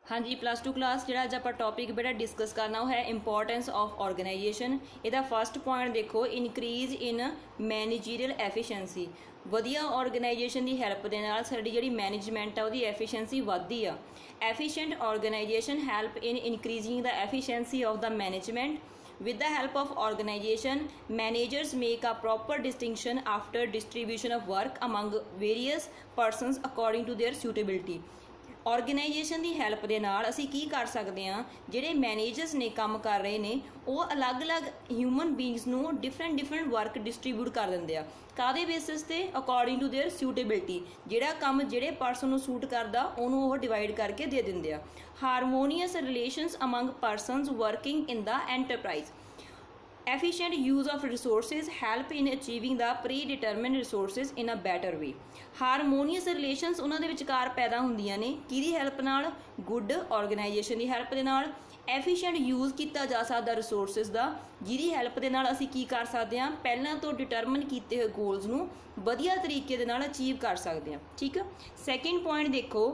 हाँ जी plus two class जो अज आप टॉपिक बेटा डिस्कस करना वो है इंपॉर्टेंस ऑफ ऑर्गेनाइजेशन। ਇਹਦਾ फस्ट पॉइंट देखो इनक्रीज इन मैनेजरीयल एफिशिएंसी। ਵਧੀਆ ऑर्गेनाइजेशन की हैल्प ਦੇ ਨਾਲ ਸਾਡੀ ਜਿਹੜੀ मैनेजमेंट ਆ ਉਹਦੀ एफिशिएंसी ਵੱਧਦੀ ਆ। Efficient organisation help in increasing the efficiency of the management. With the help of organization, managers make a proper distinction after distribution of work among various persons according to their suitability। Organisation की help के नाल असी की कर सकते हैं, जिहड़े managers ने काम कर रहे हैं वो अलग अलग ह्यूमन बींग्स नूं डिफरेंट वर्क डिस्ट्रीब्यूट कर देंगे आ। काहदे बेसिस ते? According to their suitability. जिहड़ा काम जिहड़े परसन नूं सूट करदा उहनूं वो डिवाइड करके दे दिंदे आ। Harmonious relations among persons working in the enterprise. Efficient use of resources help in achieving the predetermined resources in a better way। Harmonious relations उन्हां दे विचकार पैदा हुंदियां ने किहदी हैल्प नाल? गुड ऑर्गेनाइजेशन की हैल्प दे नाल। एफिशिएंट यूज़ किया जा सकता रिसोर्सिस का, जिहदी हैल्प दे नाल असीं की कर सकते हैं, पहलां तो डिटरमिन किए हुए गोल्स नूं वधिया तरीके दे नाल अचीव कर सकते हैं। ठीक है। सैकेंड पॉइंट देखो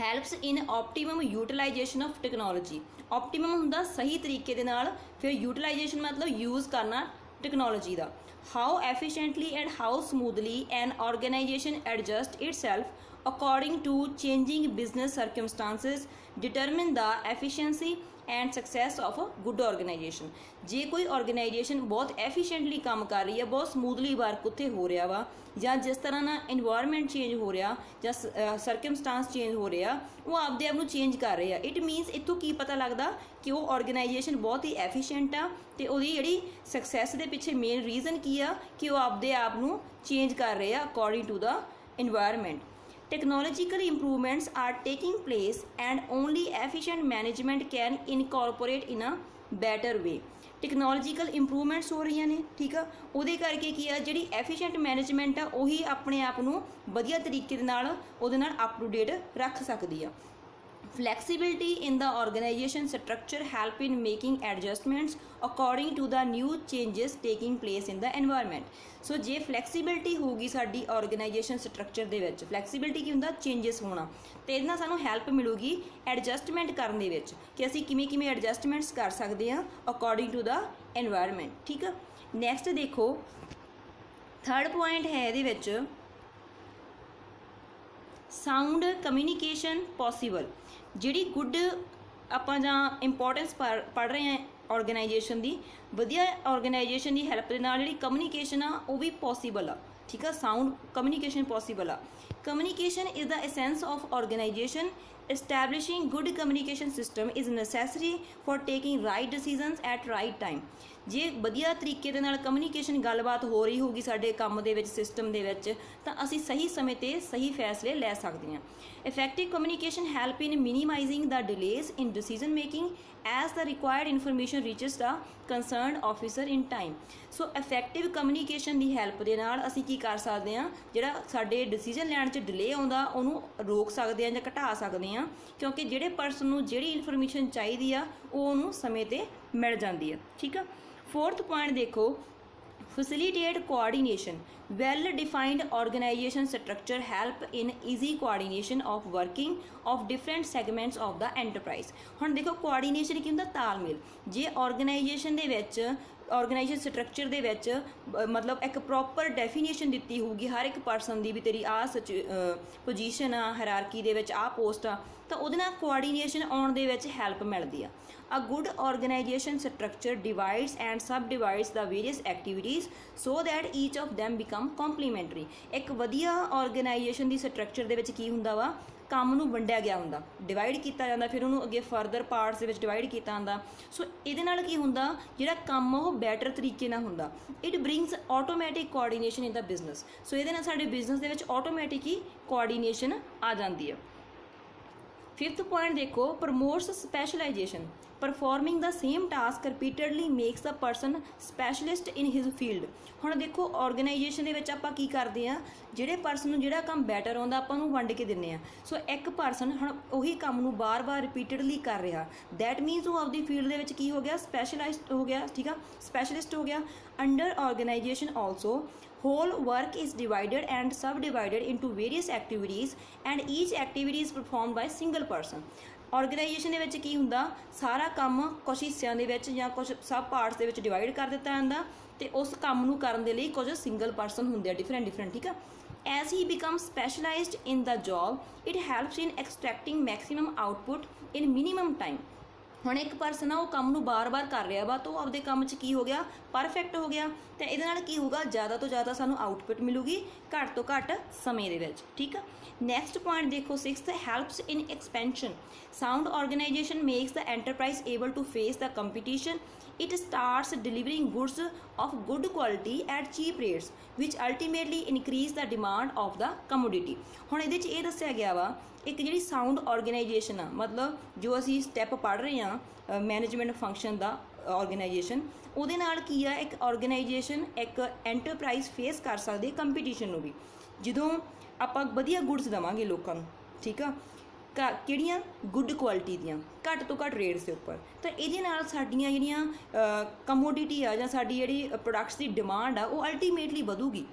helps in ऑप्टीमम utilisation of technology. ऑप्टीमम हुंदा सही तरीके दे नाल, फिर यूटिलाइजेशन मतलब यूज़ करना टैक्नोलॉजी का। How efficiently and how smoothly an organisation adjust itself according to changing business circumstances determine the efficiency and success of a good organisation. जे कोई ऑर्गेनाइजेशन बहुत एफिशिएंटली काम कर रही है, बहुत स्मूथली वर्क उत्थे हो रहा वा, या जिस तरह ना इन्वायरमेंट चेंज हो रहा या सरकमस्टांस चेंज हो रहा वो आपदे आप नूं चेंज कर रहे हैं। इट मीनस इत्थों की पता लगता कि वो ऑर्गेनाइजेशन बहुत ही एफिशिएंट आ ते उहदी जिहड़ी सक्सैस दे पिछे मेन रीजन की आ कि वो आपदे आप नूं चेंज कर रहे हैं according to the environment. Technological improvements are taking place and only efficient management can incorporate in a better way। Technological improvements हो रही ने, ठीक है, उहदे करके की आ जिहड़ी एफिशिएंट मैनेजमेंट आ उही अपने आप नूं वधिया तरीके दे नाल उहदे नाल अप टू डेट रख सकदी आ। Flexibility in the organization structure help in making adjustments according to the new changes taking place in the environment। So J flexibility होगी साडी ऑर्गेनाइजेशन स्ट्रक्चर दे विच, फ्लैक्सीबिलिटी की हुंदा चेंजेस होना, तो इहदे नाल सानूं हैल्प मिलूगी एडजस्टमेंट करन दे विच कि असीं किवें किवें एडजस्टमेंट्स कर सकते हैं अकॉर्डिंग टू द एनवायरनमेंट। ठीक है। नैक्सट देखो थर्ड पॉइंट है इहदे विच साउंड कम्यूनीकेशन पॉसीबल। जिहड़ी गुड आपां जां इंपॉर्टेंस पढ़ रहे हैं ऑर्गेनाइजेशन की, वधिया ऑर्गेनाइजेशन की हैल्प दे नाल जिहड़ी कम्यूनीकेशन आ वो भी पॉसीबल आ। ठीक है। साउंड कम्यूनीकेशन पॉसीबल आ। Communication is the essence of organisation. Establishing good communication system is necessary for taking right decisions at right time. जे वधिया तरीके दे नाल कम्यूनीकेशन गलबात हो रही होगी साडे काम दे विच, सिस्टम दे विच, तां असीं सही समय ते सही फैसले लै सकदे हां। Effective communication help in minimising the delays in decision making as the required information reaches the concern officer in time. So effective communication की हैल्प दे नाल असीं की कर सकते हैं, जिहड़ा साडे डिसीजन लैण च डिले आउंदा उहनूं रोक सकते हैं जां घटा सकते हैं, क्योंकि जिहड़े परसन नूं जिहड़ी इन्फॉर्मेशन चाहीदी आ वो उहनूं समय ते मिल जांदी है। ठीक है। फोर्थ पॉइंट देखो facilitate coordination। well defined organization structure help in easy coordination of working of different segments of the enterprise। हुण देखो कोआर्डीनेशन की हुंदा तालमेल। जे ऑर्गेनाइजेशन दे विच ऑर्गेनाइजेशन स्ट्रक्चर दे विच मतलब एक प्रॉपर डेफिनेशन दित्ती होगी हर एक परसन की भी तेरी आ पोजीशन आ हायरार्की दे विच आ पोस्ट आ, तो उहदे नाल कोआर्डीनेशन आउण दे विच हैल्प मिलदी आ। A good organization structure divides and subdivides the various activities so that each of them become complementary। एक वधिया ऑर्गेनाइजेशन की स्ट्रक्चर दे विच की हुंदा वा, काम नूं वंडिया गया हुंदा, डिवाइड किया जाता, फिर उन्होंने अगे फरदर पार्ट्स दे विच डिवाइड किया जाता। सो इहदे नाल की हुंदा जिहड़ा काम वो बैटर तरीके नाल हुंदा। It brings automatic coordination in the business. So इहदे नाल साडे बिजनेस दे विच ऑटोमैटिक ही कोआर्डीनेशन आ जाती है। फिफ्थ पॉइंट देखो promotes specialisation. Performing the same task repeatedly makes the person specialist in his field. हुण देखो ऑर्गेनाइजेशन दे विच आपां की करदे आ, जिहड़े परसन नूं जिहड़ा काम बैटर आउंदा आपां नूं वंड के दिंदे आ। सो एक परसन हुण उही काम नूं बार बार रिपीटेडली कर रहा, दैट मीनस वो आपदी फील्ड दे विच की हो गया, स्पैशलाइज्ड हो गया। ठीक है। स्पैशलिस्ट हो गया। Under organisation also whole work is divided and subdivided into various activities and each activity is performed by single person। Organisation ਦੇ ਵਿੱਚ ਕੀ ਹੁੰਦਾ, ਸਾਰਾ ਕੰਮ ਕੁਛ ਹਿੱਸਿਆਂ ਦੇ ਵਿੱਚ ਜਾਂ ਕੁਛ ਸਬ ਪਾਰਟਸ ਦੇ ਵਿੱਚ ਡਿਵਾਈਡ ਕਰ ਦਿੱਤਾ ਜਾਂਦਾ ਤੇ ਉਸ ਕੰਮ ਨੂੰ ਕਰਨ ਦੇ ਲਈ ਕੁਝ ਸਿੰਗਲ ਪਰਸਨ ਹੁੰਦੇ ਆ ਡਿਫਰੈਂਟ, ਠੀਕ ਆ। As he becomes specialized in the job, it helps in extracting maximum output in minimum time. ਹੁਣ ਇੱਕ ਪਰਸਨ ਆ ਉਹ ਕੰਮ ਨੂੰ ਬਾਰ-ਬਾਰ ਕਰ ਰਿਹਾ ਵਾ ਤਾਂ ਉਹ ਆਪਦੇ ਕੰਮ 'ਚ ਕੀ ਹੋ ਗਿਆ, ਪਰਫੈਕਟ ਹੋ ਗਿਆ ਤੇ ਇਹਦੇ ਨਾਲ ਕੀ ਹੋਊਗਾ, ਜ਼ਿਆਦਾ ਤੋਂ ਜ਼ਿਆਦਾ ਸਾਨੂੰ ਆਊਟਪੁੱਟ ਮਿਲੂਗੀ ਘੱਟ ਤੋਂ ਘੱਟ ਸਮੇਂ ਦੇ ਵਿੱਚ, ਠੀਕ ਆ। ਨੈਕਸਟ ਪੁਆਇੰਟ ਦੇਖੋ 6th, helps in expansion. Sound organisation makes the enterprise able to face the competition. It starts delivering goods of good quality at cheap rates, which ultimately increase the demand of the commodity. ਹੁਣ ਇਹਦੇ 'ਚ ਇਹ ਦੱਸਿਆ ਗਿਆ ਵਾ ਇੱਕ ਜਿਹੜੀ sound organisation ਆ, ਮਤਲਬ ਜੋ ਅਸੀਂ ਸਟੈਪ ਪੜ੍ਹ ਰਹੇ ਹਾਂ ਮੈਨੇਜਮੈਂਟ ਫੰਕਸ਼ਨ ਦਾ ਆਰਗੇਨਾਈਜੇਸ਼ਨ, ਉਹਦੇ ਨਾਲ ਕੀ ਆ, ਇੱਕ ਆਰਗੇਨਾਈਜੇਸ਼ਨ ਇੱਕ ਐਂਟਰਪ੍ਰਾਈਜ਼ ਫੇਸ ਕਰ ਸਕਦੀ ਹੈ ਕੰਪੀਟੀਸ਼ਨ ਨੂੰ ਵੀ, ਜਦੋਂ ਆਪਾਂ ਵਧੀਆ ਗੁੱਡਸ ਦੇਵਾਂਗੇ ਲੋਕਾਂ ਨੂੰ, ਠੀਕ ਆ, ਕਿਹੜੀਆਂ ਗੁੱਡ ਕੁਆਲਿਟੀ ਦੀਆਂ ਘੱਟ ਤੋਂ ਘੱਟ ਰੇਟਸ ਦੇ ਉੱਪਰ, ਤਾਂ ਇਹਦੇ ਨਾਲ ਸਾਡੀਆਂ ਜਿਹੜੀਆਂ ਕਮੋਡਿਟੀ ਆ ਜਾਂ ਸਾਡੀ ਜਿਹੜੀ ਪ੍ਰੋਡਕਟਸ ਦੀ ਡਿਮਾਂਡ ਆ ਉਹ ultimately ਵਧੂਗੀ।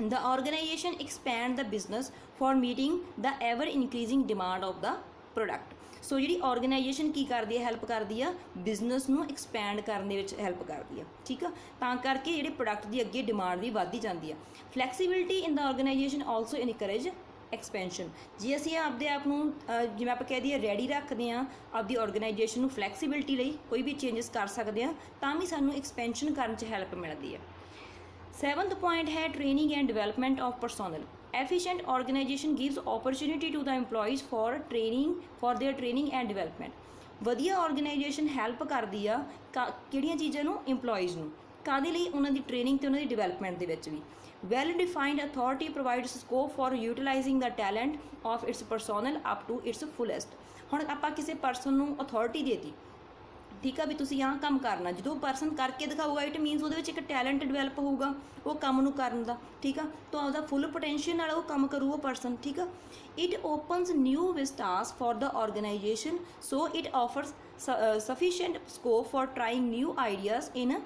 The organization expand the business for meeting the ever increasing demand of the product. ਸੋ ਜਿਹੜੀ ਆਰਗੇਨਾਈਜੇਸ਼ਨ ਕੀ ਕਰਦੀ ਹੈ, ਹੈਲਪ ਕਰਦੀ ਆ ਬਿਜ਼ਨਸ ਨੂੰ ਐਕਸਪੈਂਡ ਕਰਨ ਦੇ ਵਿੱਚ ਹੈਲਪ ਕਰਦੀ ਆ, ਠੀਕ ਆ, ਤਾਂ ਕਰਕੇ ਜਿਹੜੇ ਪ੍ਰੋਡਕਟ ਦੀ ਅੱਗੇ ਡਿਮਾਂਡ ਵੀ ਵੱਧਦੀ ਜਾਂਦੀ ਆ। ਫਲੈਕਸੀਬਿਲਿਟੀ ਇਨ ਦ ਆਰਗੇਨਾਈਜੇਸ਼ਨ ਆਲਸੋ ਇਨਕਰੇਜ ਐਕਸਪੈਂਸ਼ਨ। ਜੇ ਅਸੀਂ ਆਪਦੇ ਆਪ ਨੂੰ ਜਿਵੇਂ ਆਪਾਂ ਕਹਿ ਦਈਏ ਰੈਡੀ ਰੱਖਦੇ ਹਾਂ ਆਪਦੀ ਆਰਗੇਨਾਈਜੇਸ਼ਨ ਨੂੰ ਫਲੈਕਸੀਬਿਲਿਟੀ ਲਈ, ਕੋਈ ਵੀ ਚੇਂਜਸ ਕਰ ਸਕਦੇ ਹਾਂ ਤਾਂ ਵੀ ਸਾਨੂੰ ਐਕਸਪੈਂਸ਼ਨ ਕਰਨ 'ਚ ਹੈਲਪ ਮਿਲਦੀ ਹੈ। 7th ਪੁਆਇੰਟ ਹੈ training and development of personnel. Efficient organization gives opportunity to the employees for their training and development. ਵਧੀਆ ਆਰਗੇਨਾਈਜੇਸ਼ਨ ਹੈਲਪ ਕਰਦੀ ਆ ਕਿਹੜੀਆਂ ਚੀਜ਼ਾਂ ਨੂੰ, ਇੰਪਲੋਈਜ਼ ਨੂੰ, ਕਾਹਦੇ ਲਈ, ਉਹਨਾਂ ਦੀ ਟ੍ਰੇਨਿੰਗ ਤੇ ਉਹਨਾਂ ਦੀ ਡਿਵੈਲਪਮੈਂਟ ਦੇ ਵਿੱਚ ਵੀ। Well defined authority provides scope for utilizing the talent of its personnel up to its fullest. ਹੁਣ ਆਪਾਂ ਕਿਸੇ ਪਰਸਨ ਨੂੰ ਅਥਾਰਟੀ ਦੇਤੀ, ਠੀਕ ਆ, ਵੀ ਤੁਸੀਂ ਆਹ ਕੰਮ ਕਰਨਾ, ਜਦੋਂ ਪਰਸਨ ਕਰਕੇ ਦਿਖਾਊਗਾ ਇਟ ਮੀਨਸ ਉਹਦੇ ਵਿੱਚ ਇੱਕ ਟੈਲੈਂਟ ਡਿਵੈਲਪ ਹੋਊਗਾ ਉਹ ਕੰਮ ਨੂੰ ਕਰਨ ਦਾ, ਠੀਕ ਆ, ਤਾਂ ਆਪਦਾ ਫੁੱਲ ਪੋਟੈਂਸ਼ੀਅਲ ਨਾਲ ਉਹ ਕੰਮ ਕਰੂ ਉਹ ਪਰਸਨ, ਠੀਕ ਆ। It opens new vistas for the organisation, so it offers sufficient scope for trying new ideas in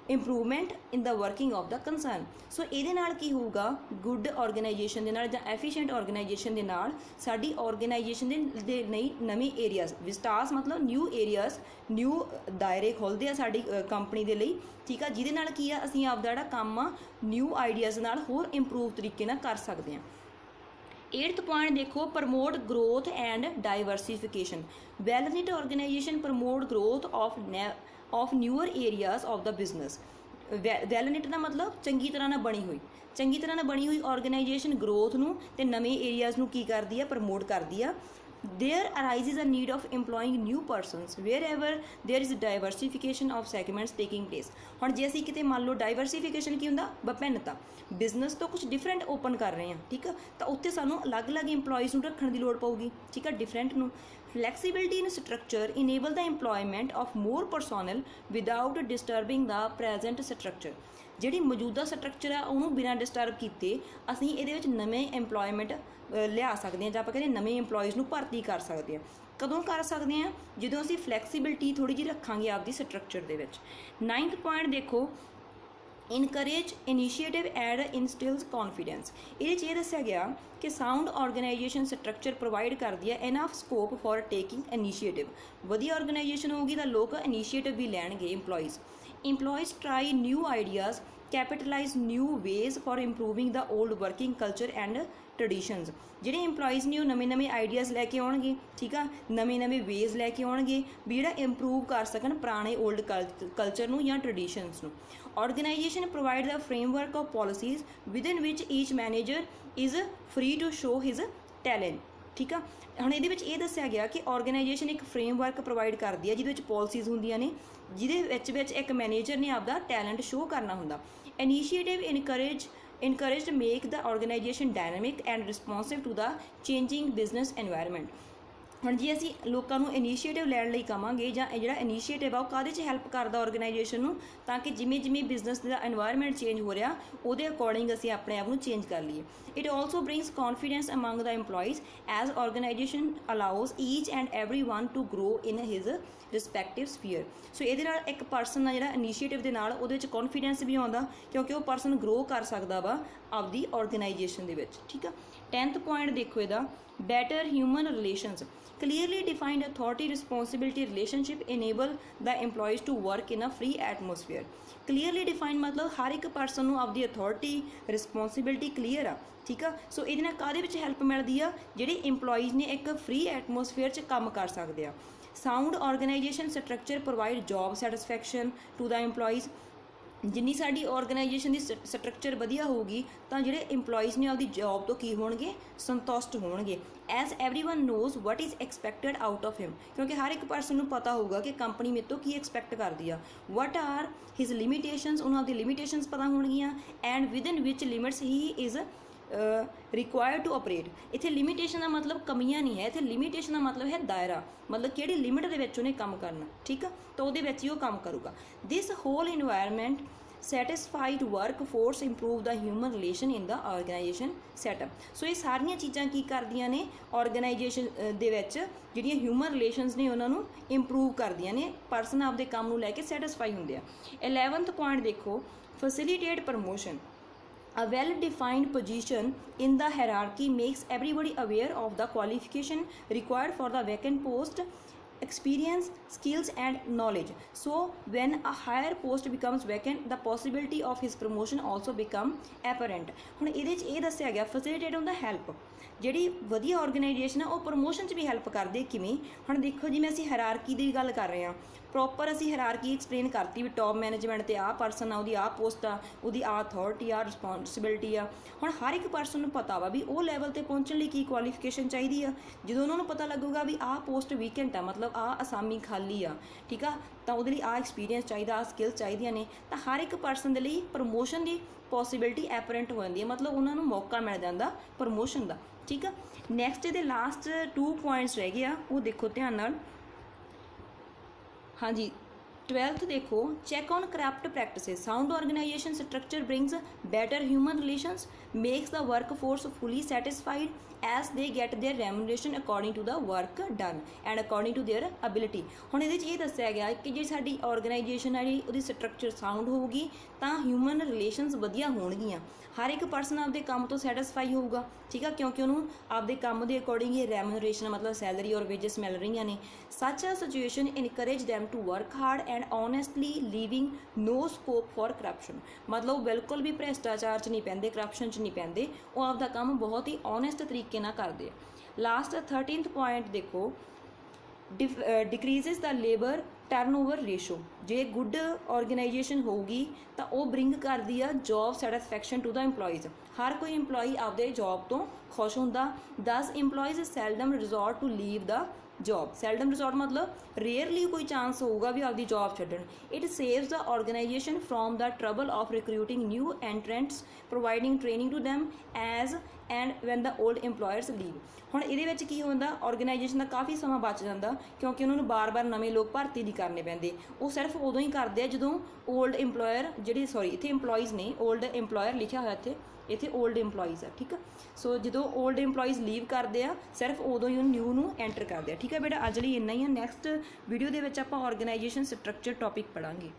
improvement in the working of the concern. So ਇਹਦੇ ਨਾਲ ਕੀ ਹੋਊਗਾ, ਗੁੱਡ ਆਰਗੇਨਾਈਜੇਸ਼ਨ ਦੇ ਨਾਲ ਜਾਂ ਐਫੀਸ਼ੀਐਂਟ ਆਰਗੇਨਾਈਜੇਸ਼ਨ ਦੇ ਨਾਲ ਸਾਡੀ ਆਰਗੇਨਾਈਜੇਸ਼ਨ ਦੇ ਲਈ ਨਵੇਂ ਏਰੀਆਜ਼, ਵਿਸਟਾਸ ਮਤਲਬ ਨਿਊ ਏਰੀਆਜ਼, ਨਿਊ ਦਾਇਰੇ ਖੁੱਲ੍ਹਦੇ ਆ ਸਾਡੀ ਕੰਪਨੀ ਦੇ ਲਈ, ਠੀਕ ਆ, ਜਿਹਦੇ ਨਾਲ ਕੀ ਆ ਅਸੀਂ ਆਪਦਾ ਜਿਹੜਾ ਕੰਮ ਆ ਨਿਊ ਆਈਡੀਆਜ਼ ਨਾਲ ਹੋਰ ਇੰਪਰੂਵ ਤਰੀਕੇ ਨਾਲ ਕਰ ਸਕਦੇ ਹਾਂ। 8th ਪੁਆਇੰਟ ਦੇਖੋ promote growth and diversification. Well knit organisation promote growth of newer areas of the business. Well knit ਦਾ ਮਤਲਬ ਚੰਗੀ ਤਰ੍ਹਾਂ ਨਾਲ ਬਣੀ ਹੋਈ ਆਰਗੇਨਾਈਜੇਸ਼ਨ ਗਰੋਥ ਨੂੰ ਤੇ ਨਵੇਂ ਏਰੀਆਜ਼ ਨੂੰ ਕੀ ਕਰਦੀ ਆ, ਪ੍ਰਮੋਟ ਕਰਦੀ ਆ। There arises a need of employing new persons wherever there is diversification of segments taking place. ਹੁਣ ਜੇ ਅਸੀਂ ਕਿਤੇ ਮੰਨ ਲਓ ਡਾਈਵਰਸੀਫਿਕੇਸ਼ਨ ਕੀ ਹੁੰਦਾ, ਵਿਭਿੰਨਤਾ, ਬਿਜ਼ਨਸ ਤੋਂ ਕੁਝ ਡਿਫਰੈਂਟ ਓਪਨ ਕਰ ਰਹੇ ਹਾਂ, ਠੀਕ ਆ, ਤਾਂ ਉੱਥੇ ਸਾਨੂੰ ਅਲੱਗ-ਅਲੱਗ ਇੰਪਲੋਈਜ਼ ਨੂੰ ਰੱਖਣ ਦੀ ਲੋੜ ਪਊਗੀ, ਠੀਕ ਆ, ਡਿਫਰੈਂਟ ਨੂੰ। Flexibility in structure enable the employment of more personnel without disturbing the present structure. ਜਿਹੜੀ ਮੌਜੂਦਾ ਸਟਰਕਚਰ ਆ ਉਹਨੂੰ ਬਿਨਾਂ ਡਿਸਟਰਬ ਕੀਤੇ ਅਸੀਂ ਇਹਦੇ ਵਿੱਚ ਨਵੇਂ ਇੰਪਲੋਇਮੈਂਟ ਲਿਆ ਸਕਦੇ ਹਾਂ ਜਾਂ ਆਪਾਂ ਕਹਿੰਦੇ ਨਵੇਂ ਇੰਪਲੋਈਜ਼ ਨੂੰ ਭਰਤੀ ਕਰ ਸਕਦੇ ਹਾਂ। ਕਦੋਂ ਕਰ ਸਕਦੇ ਹਾਂ, ਜਦੋਂ ਅਸੀਂ ਫਲੈਕਸੀਬਿਲਿਟੀ ਥੋੜ੍ਹੀ ਜਿਹੀ ਰੱਖਾਂਗੇ ਆਪਦੀ ਸਟਰਕਚਰ ਦੇ ਵਿੱਚ। 9th ਪੁਆਇੰਟ ਦੇਖੋ ਇਨਕਰੇਜ ਇਨੀਸ਼ੀਏਟਿਵ ਐਂਡ ਇਨਸਟਿਲਸ ਕੌਨਫੀਡੈਂਸ। ਇਹਦੇ 'ਚ ਇਹ ਦੱਸਿਆ ਗਿਆ ਕਿ ਸਾਊਂਡ ਆਰਗੇਨਾਈਜੇਸ਼ਨ ਸਟਰਕਚਰ ਪ੍ਰੋਵਾਈਡ ਕਰਦੀ ਹੈ enough scope for taking initiative. ਵਧੀਆ ਆਰਗੇਨਾਈਜੇਸ਼ਨ ਹੋਊਗੀ ਤਾਂ ਲੋਕ ਇਨੀਸ਼ੀਏਟਿਵ ਵੀ ਲੈਣਗੇ employees try new ideas, capitalize new ways for improving the old working culture and traditions. ਜਿਹੜੇ ਇੰਪਲੋਈਜ਼ ਨੇ ਉਹ ਨਵੇਂ ਆਈਡੀਆਜ਼ ਲੈ ਕੇ ਆਉਣਗੇ, ਠੀਕ ਆ, ਨਵੇਂ ਵੇਜ਼ ਲੈ ਕੇ ਆਉਣਗੇ ਵੀ ਜਿਹੜਾ ਇੰਪਰੂਵ ਕਰ ਸਕਣ ਪੁਰਾਣੇ ਓਲਡ ਕਲਚਰ ਨੂੰ ਜਾਂ ਟ੍ਰੈਡੀਸ਼ਨਸ ਨੂੰ। Organisation provide the framework of policies within which each manager is free to show his talent, ਠੀਕ ਆ। ਹੁਣ ਇਹਦੇ ਵਿੱਚ ਇਹ ਦੱਸਿਆ ਗਿਆ ਕਿ ਆਰਗੇਨਾਈਜੇਸ਼ਨ ਇੱਕ ਫਰੇਮਵਰਕ ਪ੍ਰੋਵਾਈਡ ਕਰਦੀ ਹੈ ਜਿਹਦੇ ਵਿੱਚ ਪੋਲਿਸੀਜ਼ ਹੁੰਦੀਆਂ ਨੇ, ਜਿਹਦੇ ਵਿੱਚ ਇੱਕ ਮੈਨੇਜਰ ਨੇ ਆਪਦਾ ਟੈਲੈਂਟ ਸ਼ੋਅ ਕਰਨਾ ਹੁੰਦਾ। Initiative encouraged make the organization dynamic and responsive to the changing business environment. ਹੁਣ ਜੇ ਅਸੀਂ ਲੋਕਾਂ ਨੂੰ ਇਨੀਸ਼ੀਏਟਿਵ ਲੈਣ ਲਈ ਕਹਾਂਗੇ ਜਾਂ ਜਿਹੜਾ ਇਨੀਸ਼ੀਏਟਿਵ ਆ ਉਹ ਕਾਹਦੇ 'ਚ ਹੈਲਪ ਕਰਦਾ ਆਰਗੇਨਾਈਜੇਸ਼ਨ ਨੂੰ, ਤਾਂ ਕਿ ਜਿਵੇਂ ਬਿਜ਼ਨਸ ਦਾ এনवायरमेंट ਚੇਂਜ ਹੋ ਰਿਹਾ ਉਹਦੇ ਅਕੋਰਡਿੰਗ ਅਸੀਂ ਆਪਣੇ ਆਪ ਨੂੰ ਚੇਂਜ ਕਰ ਲਈਏ। It also brings confidence among the EMPLOYEES as organisation allows each and every one to grow in his respective sphere. So ਇਹਦੇ ਨਾਲ ਇੱਕ ਪਰਸਨ ਦਾ ਜਿਹੜਾ ਇਨੀਸ਼ੀਏਟਿਵ ਦੇ ਨਾਲ ਉਹਦੇ ਵਿੱਚ ਕੌਨਫੀਡੈਂਸ ਵੀ ਆਉਂਦਾ ਕਿਉਂਕਿ ਉਹ ਪਰਸਨ ਗਰੋ ਕਰ ਸਕਦਾ ਵਾ ਆਪਦੀ ਆਰਗੇਨਾਈਜੇਸ਼ਨ ਦੇ ਵਿੱਚ, ਠੀਕ ਆ। 10th ਪੁਆਇੰਟ ਦੇਖੋ ਇਹਦਾ, better human relations, clearly defined authority responsibility relationship enable the employees to work in a free atmosphere। clearly defined मतलब हर एक पर्सन ਨੂੰ ਆਪਦੀ authority responsibility clear ਆ, ਠੀਕ ਆ। ਸੋ ਇਹਦੇ ਨਾਲ ਕਾਹਦੇ ਵਿੱਚ ਹੈਲਪ ਮਿਲਦੀ ਆ, ਜਿਹੜੇ EMPLOYEES ਨੇ ਇੱਕ ਫ੍ਰੀ ਐਟਮੋਸਫੇਅਰ 'ਚ ਕੰਮ ਕਰ ਸਕਦੇ ਆ। Sound organisation structure provide job satisfaction to the EMPLOYEES। ਜਿੰਨੀ ਸਾਡੀ ਆਰਗੇਨਾਈਜੇਸ਼ਨ ਦੀ ਸਟਰਕਚਰ ਵਧੀਆ ਹੋਊਗੀ ਤਾਂ ਜਿਹੜੇ EMPLOYEES ਨੇ ਆਪਦੀ ਜੌਬ ਤੋਂ ਕੀ ਹੋਣਗੇ, ਸੰਤੁਸ਼ਟ ਹੋਣਗੇ। As everyone knows what is expected out of him, ਕਿਉਂਕਿ ਹਰ ਇੱਕ ਪਰਸਨ ਨੂੰ ਪਤਾ ਹੋਊਗਾ ਕਿ ਕੰਪਨੀ ਮੇਰੇ ਤੋਂ ਕੀ ਐਕਸਪੈਕਟ ਕਰਦੀ ਆ। ਵਟ ਆਰ ਹਿਜ਼ ਲਿਮਿਟੇਸ਼ਨਸ, ਉਹਨਾਂ ਦੀ ਲਿਮਿਟੇਸ਼ਨਸ ਪਤਾ ਹੋਣਗੀਆਂ। And within which limits he is required to operate. ਇੱਥੇ ਲਿਮਿਟੇਸ਼ਨ ਦਾ ਮਤਲਬ ਕਮੀਆਂ ਨਹੀਂ ਹੈ, ਇੱਥੇ ਲਿਮਿਟੇਸ਼ਨ ਦਾ ਮਤਲਬ ਹੈ ਦਾਇਰਾ, ਮਤਲਬ ਕਿਹੜੀ ਲਿਮਿਟ ਦੇ ਵਿੱਚ ਉਹਨੇ ਕੰਮ ਕਰਨਾ, ਠੀਕ ਆ, ਤਾਂ ਉਹਦੇ ਵਿੱਚ ਹੀ ਉਹ ਕੰਮ ਕਰੂਗਾ। This whole environment satisfied work force improve the human relation in the organisation setup. So ਇਹ ਸਾਰੀਆਂ ਚੀਜ਼ਾਂ ਕੀ ਕਰਦੀਆਂ ਨੇ, ਆਰਗੇਨਾਈਜੇਸ਼ਨ ਦੇ ਵਿੱਚ ਜਿਹੜੀਆਂ ਹਿਊਮਨ ਰਿਲੇਸ਼ਨਸ ਨੇ ਉਹਨਾਂ ਨੂੰ ਇੰਪਰੂਵ ਕਰਦੀਆਂ ਨੇ, ਪਰਸਨ ਆਪਦੇ ਕੰਮ ਨੂੰ ਲੈ ਕੇ ਸੈਟਿਸਫਾਈ ਹੁੰਦੇ ਆ। 11th ਪੁਆਇੰਟ ਦੇਖੋ, ਫੈਸਿਲੀਟੇਟ promotion. A well-defined position in the hierarchy makes everybody aware of the qualification required for the vacant post, experience, skills and knowledge. So when a higher post becomes vacant, the possibility of his promotion also become apparent। ਹੁਣ ਇਹਦੇ 'ਚ ਇਹ ਦੱਸਿਆ ਗਿਆ, facilitate ਹੁੰਦਾ help। ਜਿਹੜੀ ਵਧੀਆ organisation ਆ ਉਹ ਪ੍ਰਮੋਸ਼ਨ 'ਚ ਵੀ ਹੈਲਪ ਕਰਦੇ। ਕਿਵੇਂ, ਹੁਣ ਦੇਖੋ ਜਿਵੇਂ ਅਸੀਂ ਹਾਇਰਾਰਕੀ ਦੀ ਗੱਲ ਕਰ ਰਹੇ ਹਾਂ, ਪ੍ਰੋਪਰ ਅਸੀਂ ਹਾਇਰਾਰਕੀ ਐਕਸਪਲੇਨ ਕਰਤੀ ਵੀ ਟੌਪ ਮੈਨੇਜਮੈਂਟ ਤੇ ਆਹ ਪਰਸਨ ਆ, ਉਹਦੀ ਆਹ ਪੋਸਟ ਆ, ਉਹਦੀ ਆਹ ਅਥਾਰਟੀ ਆ, ਰਿਸਪੌਂਸਿਬਿਲਿਟੀ ਆ। ਹੁਣ ਹਰ ਇੱਕ ਪਰਸਨ ਨੂੰ ਪਤਾ ਵਾ ਵੀ ਉਹ ਲੈਵਲ 'ਤੇ ਪਹੁੰਚਣ ਲਈ ਕੀ ਕੁਆਲੀਫਿਕੇਸ਼ਨ ਚਾਹੀਦੀ ਆ। ਜਦੋਂ ਉਹਨਾਂ ਨੂੰ ਪਤਾ ਲੱਗੂਗਾ ਵੀ ਆਹ ਪੋਸਟ ਵੀਕੈਂਟ ਆ, ਮਤਲਬ ਆਹ ਅਸਾਮੀ ਖਾਲੀ ਆ, ਠੀਕ ਆ, ਤਾਂ ਉਹਦੇ ਲਈ ਆਹ ਐਕਸਪੀਰੀਅੰਸ ਚਾਹੀਦਾ, ਆਹ ਸਕਿੱਲਸ ਚਾਹੀਦੀਆਂ ਨੇ, ਤਾਂ ਹਰ ਇੱਕ ਪਰਸਨ ਦੇ ਲਈ ਪ੍ਰਮੋਸ਼ਨ ਦੀ ਪੋਸੀਬਿਲਿਟੀ ਐਪਰੈਂਟ ਹੋ ਜਾਂਦੀ ਹੈ, ਮਤਲਬ ਉਹਨਾਂ ਨੂੰ ਮੌਕਾ ਮਿਲ ਜਾਂਦਾ ਪ੍ਰਮੋਸ਼ਨ ਦਾ, ਠੀਕ ਆ। ਨੈਕਸਟ ਇਹਦੇ ਲਾਸਟ 2 ਪੁਆਇੰਟਸ ਰਹਿ ਗਏ ਆ, ਉਹ ਦੇਖੋ ਧਿਆਨ ਨਾਲ। ਹਾਂਜੀ, 12th ਦੇਖੋ, check on corrupt practices. Sound organisation structure brings better human relations, makes the work force fully satisfied as they get their remuneration according to the work done and according to their ability। ਹੁਣ ਇਹਦੇ 'ਚ ਇਹ ਦੱਸਿਆ ਗਿਆ ਕਿ ਜੇ ਸਾਡੀ organisation ਵਾਲੀ ਉਹਦੀ ਸਟਰਕਚਰ ਸਾਊਂਡ ਹੋਊਗੀ ਤਾਂ ਹਿਊਮਨ ਰਿਲੇਸ਼ਨਸ ਵਧੀਆ ਹੋਣਗੀਆਂ। ਹਰ ਇੱਕ ਪਰਸਨ ਆਪਦੇ ਕੰਮ ਤੋਂ ਸੈਟਿਸਫਾਈ ਹੋਊਗਾ, ਠੀਕ ਆ, ਕਿਉਂਕਿ ਉਹਨੂੰ ਆਪਦੇ ਕੰਮ ਦੇ ਅਕੋਰਡਿੰਗ ਹੀ ਰੈਮੂਨਰੇਸ਼ਨ ਮਤਲਬ ਸੈਲਰੀ ਔਰ ਵੇਜਸ ਮਿਲ ਰਹੀਆਂ ਨੇ। Such a situation encourage them to work hard and honestly, leaving no scope for corruption. ਮਤਲਬ ਬਿਲਕੁਲ ਵੀ ਭ੍ਰਿਸ਼ਟਾਚਾਰ 'ਚ ਨਹੀਂ ਪੈਂਦੇ, ਕਰਪਸ਼ਨ 'ਚ ਨਹੀਂ ਪੈਂਦੇ, ਉਹ ਆਪਦਾ ਕੰਮ ਬਹੁਤ ਹੀ ਓਨੈਸਟ ਤਰੀਕੇ ਨਾਲ ਕਰਦੇ ਆ। ਲਾਸਟ 13th ਪੁਆਇੰਟ ਦੇਖੋ, decreases the labour turnover ratio. ਜੇ ਗੁੱਡ ਆਰਗੇਨਾਈਜੇਸ਼ਨ ਹੋਊਗੀ ਤਾਂ ਉਹ ਬ੍ਰਿੰਗ ਕਰਦੀ ਆ job satisfaction to the EMPLOYEES। ਹਰ ਕੋਈ EMPLOYEE ਆਪਦੇ ਜੋਬ ਤੋਂ ਖੁਸ਼ ਹੁੰਦਾ। 10 EMPLOYEES seldom resort to leave the job. Seldom resort ਮਤਲਬ ਰੇਅਰਲੀ ਕੋਈ ਚਾਂਸ ਹੋਊਗਾ ਵੀ ਆਪਦੀ ਜੋਬ ਛੱਡਣ। It saves the organisation from the trouble of recruiting new entrants, providing training to them as and when the old EMPLOYERS leave. ਹੁਣ ਇਹਦੇ ਵਿੱਚ ਕੀ ਹੁੰਦਾ, ਆਰਗੇਨਾਈਜੇਸ਼ਨ ਦਾ ਕਾਫੀ ਸਮਾਂ ਬਚ ਜਾਂਦਾ ਕਿਉਂਕਿ ਉਹਨਾਂ ਨੂੰ ਬਾਰ-ਬਾਰ ਨਵੇਂ ਲੋਕ ਭਰਤੀ ਨਹੀਂ ਕਰਨੇ ਪੈਂਦੇ। ਉਹ ਸਿਰਫ ਉਦੋਂ ਹੀ ਕਰਦੇ ਆ ਜਦੋਂ ਓਲਡ EMPLOYER ਜਿਹੜੀ ਇੱਥੇ EMPLOYEES ਨੇ, ਓਲਡ EMPLOYER ਲਿਖਿਆ ਹੋਇਆ ਇੱਥੇ ਓਲਡ EMPLOYEES ਆ, ਠੀਕ ਆ। ਸੋ ਜਦੋਂ ਓਲਡ EMPLOYEES ਲੀਵ ਕਰਦੇ ਆ ਸਿਰਫ ਉਦੋਂ ਹੀ ਉਹ ਨਿਊ ਨੂੰ ਐਂਟਰ ਕਰਦੇ ਆ, ਠੀਕ ਆ ਬੇਟਾ। ਅੱਜ ਲਈ ਇੰਨਾ ਹੀ ਆ। ਨੈਕਸਟ ਵੀਡੀਓ ਦੇ ਵਿੱਚ ਆਪਾਂ ਆਰਗੇਨਾਈਜੇਸ਼ਨ ਸਟਰਕਚਰ ਟੌਪਿਕ ਪੜ੍ਹਾਂਗੇ।